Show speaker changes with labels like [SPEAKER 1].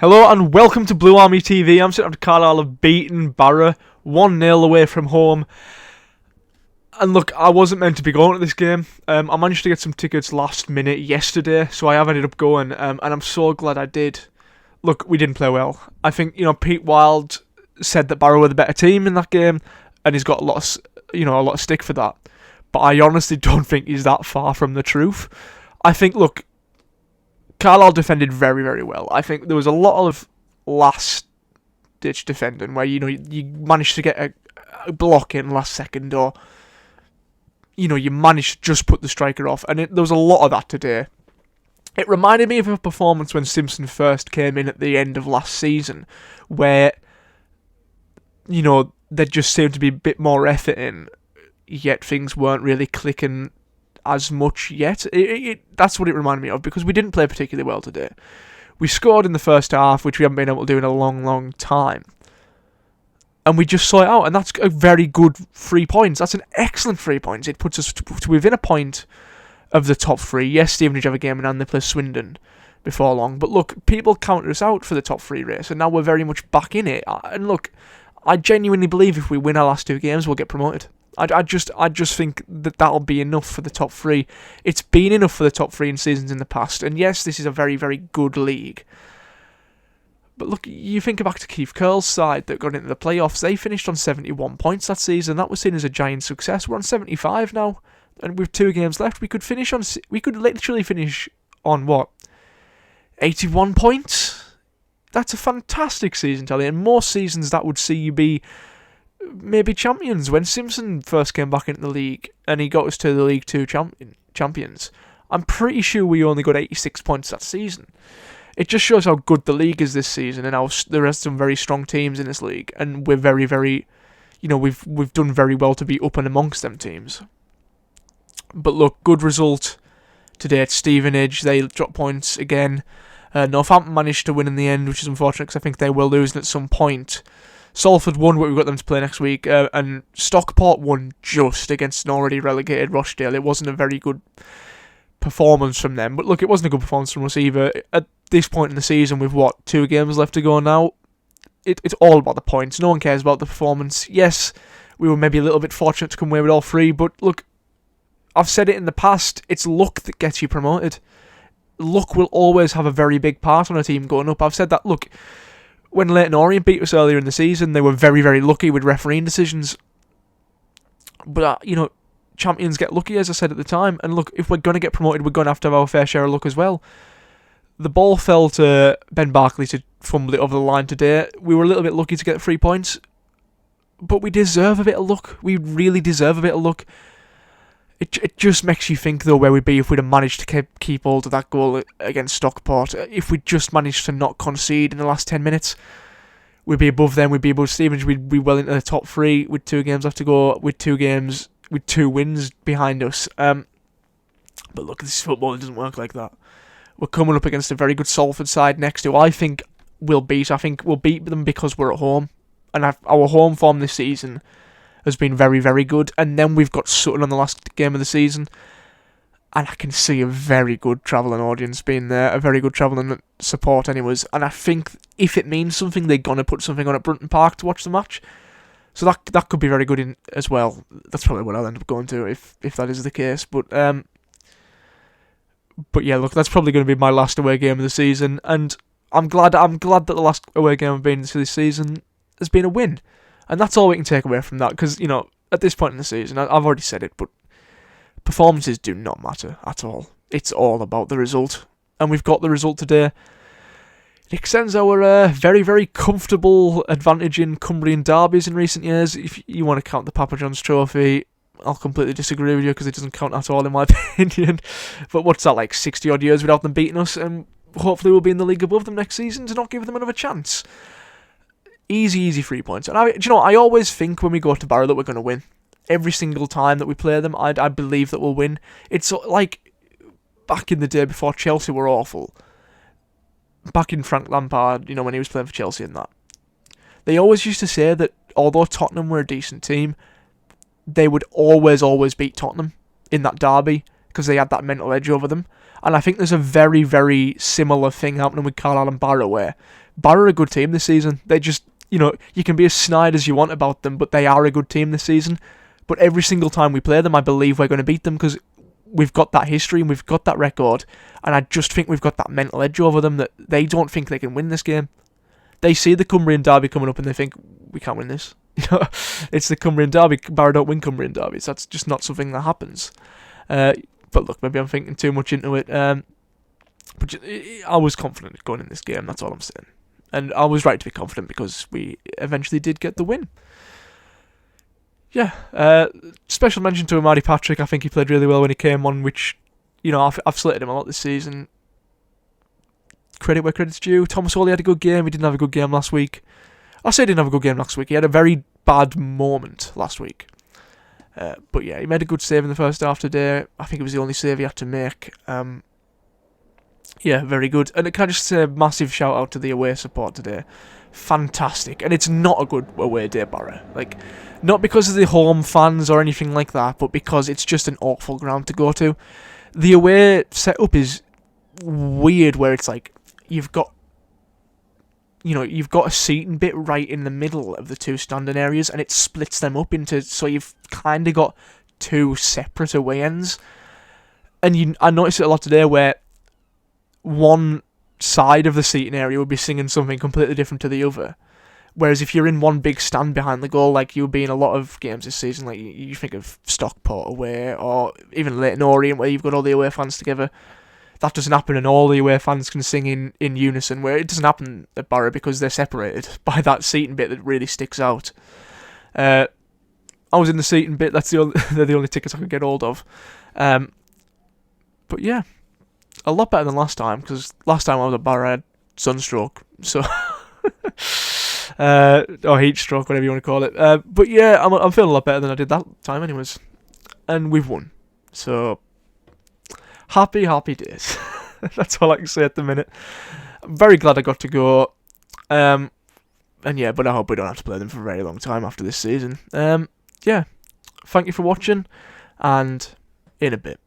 [SPEAKER 1] Hello and welcome to Blue Army TV. I'm sitting at Carlisle have beaten Barrow 1-0 away from home. And look, I wasn't meant to be going to this game. I managed to get some tickets last minute yesterday, so I have ended up going, and I'm so glad I did. Look, we didn't play well. I think, Pete Wild said that Barrow were the better team in that game, and he's got a lot of stick for that. But I honestly don't think he's that far from the truth. I think, look, Carlisle defended very, very well. I think there was a lot of last-ditch defending where, you managed to get a block in last second or, you managed to just put the striker off. And there was a lot of that today. It reminded me of a performance when Simpson first came in at the end of last season where, there just seemed to be a bit more effort in, yet things weren't really clicking as much yet. That's what it reminded me of, because we didn't play particularly well today. We scored in the first half, which we haven't been able to do in a long, long time. And we just saw it out, and that's a very good 3 points. That's an excellent 3 points. It puts us to within a point of the top three. Yes, Stevenage have a game in hand, they play Swindon before long. But look, people counted us out for the top three race, and now we're very much back in it. And look, I genuinely believe if we win our last two games, we'll get promoted. I just think that'll be enough for the top three. It's been enough for the top three in seasons in the past. And yes, this is a very, very good league. But look, you think back to Keith Curle's side that got into the playoffs. They finished on 71 points that season. That was seen as a giant success. We're on 75 now. And with 2 games left, we could literally finish on, what, 81 points? That's a fantastic season, Telly. And most seasons that would see you be maybe champions. When Simpson first came back into the league and he got us to the League 2 champions, I'm pretty sure we only got 86 points that season. It just shows how good the league is this season and how there are some very strong teams in this league, and we're very, very, we've done very well to be up and amongst them teams. But look, good result today at Stevenage. They dropped points again. Northampton managed to win in the end, which is unfortunate because I think they will lose at some point. Salford won, but we've got them to play next week, and Stockport won just against an already relegated Rochdale. It wasn't a very good performance from them, but look, it wasn't a good performance from us either. At this point in the season, with 2 games left to go now, it's all about the points. No one cares about the performance. Yes, we were maybe a little bit fortunate to come away with all 3, but look, I've said it in the past, it's luck that gets you promoted. Luck will always have a very big part on a team going up. I've said that, look, when Leyton Orient beat us earlier in the season, they were very, very lucky with refereeing decisions. But, champions get lucky, as I said at the time. And look, if we're going to get promoted, we're going to have our fair share of luck as well. The ball fell to Ben Barkley to fumble it over the line today. We were a little bit lucky to get 3 points. But we deserve a bit of luck. We really deserve a bit of luck. It just makes you think, though, where we'd be if we'd have managed to keep hold of that goal against Stockport. If we just managed to not concede in the last 10 minutes, we'd be above them, we'd be above Stevenage, we'd be well into the top 3 with 2 games left to go, with 2 wins behind us. But look, this football doesn't work like that. We're coming up against a very good Salford side next, who I think we'll beat. I think we'll beat them because we're at home. And our home form this season has been very, very good. And then we've got Sutton on the last game of the season. And I can see a very good travelling audience being there, a very good travelling support anyways. And I think if it means something, they're going to put something on at Brunton Park to watch the match. So that could be very good as well. That's probably what I'll end up going to if that is the case. But yeah, look, that's probably going to be my last away game of the season. And I'm glad that the last away game I've been to this season has been a win. And that's all we can take away from that, because, at this point in the season, I've already said it, but performances do not matter at all. It's all about the result. And we've got the result today. It extends our very, very comfortable advantage in Cumbrian derbies in recent years. If you want to count the Papa John's Trophy, I'll completely disagree with you, because it doesn't count at all in my opinion. But what's that, like 60 odd years without them beating us? And hopefully we'll be in the league above them next season to not give them another chance. Easy 3 points. And I always think when we go to Barrow that we're going to win. Every single time that we play them, I believe that we'll win. It's like back in the day before Chelsea were awful. Back in Frank Lampard, when he was playing for Chelsea and that. They always used to say that although Tottenham were a decent team, they would always beat Tottenham in that derby because they had that mental edge over them. And I think there's a very, very similar thing happening with Carlisle and Barrow, where Barrow are a good team this season. They just, you can be as snide as you want about them, but they are a good team this season. But every single time we play them, I believe we're going to beat them because we've got that history and we've got that record. And I just think we've got that mental edge over them that they don't think they can win this game. They see the Cumbrian Derby coming up and they think, we can't win this. It's the Cumbrian Derby. Barrow don't win Cumbrian Derbies. That's just not something that happens. But look, maybe I'm thinking too much into it. But I was confident going in this game, that's all I'm saying. And I was right to be confident because we eventually did get the win. Yeah, special mention to Amadi Patrick. I think he played really well when he came on, which, I've slated him a lot this season. Credit where credit's due. Thomas Hawley had a good game. He didn't have a good game last week. I say he didn't have a good game last week. He had a very bad moment last week. But yeah, he made a good save in the first half today. I think it was the only save he had to make. Yeah, very good. And can I just say a massive shout out to the away support today. Fantastic. And it's not a good away day, Barrow. Not because of the home fans or anything like that, but because it's just an awful ground to go to. The away setup is weird, where it's you've got a seating bit right in the middle of the two standing areas, and it splits them up into, so you've kind of got two separate away ends. And I noticed it a lot today, where one side of the seating area would be singing something completely different to the other. Whereas if you're in one big stand behind the goal, like you'll be in a lot of games this season, you think of Stockport away, or even Leyton Orient, where you've got all the away fans together. That doesn't happen, and all the away fans can sing in unison, where it doesn't happen at Barrow because they're separated by that seating bit that really sticks out. I was in the seating bit, they're the only tickets I could get hold of. But yeah, a lot better than last time, because last time I was at Barrow I had sunstroke, so... or heat stroke, whatever you want to call it. But yeah, I'm feeling a lot better than I did that time anyways. And we've won. So... Happy days. That's all I can say at the minute. I'm very glad I got to go. And yeah, but I hope we don't have to play them for a very long time after this season. Yeah, thank you for watching, and in a bit.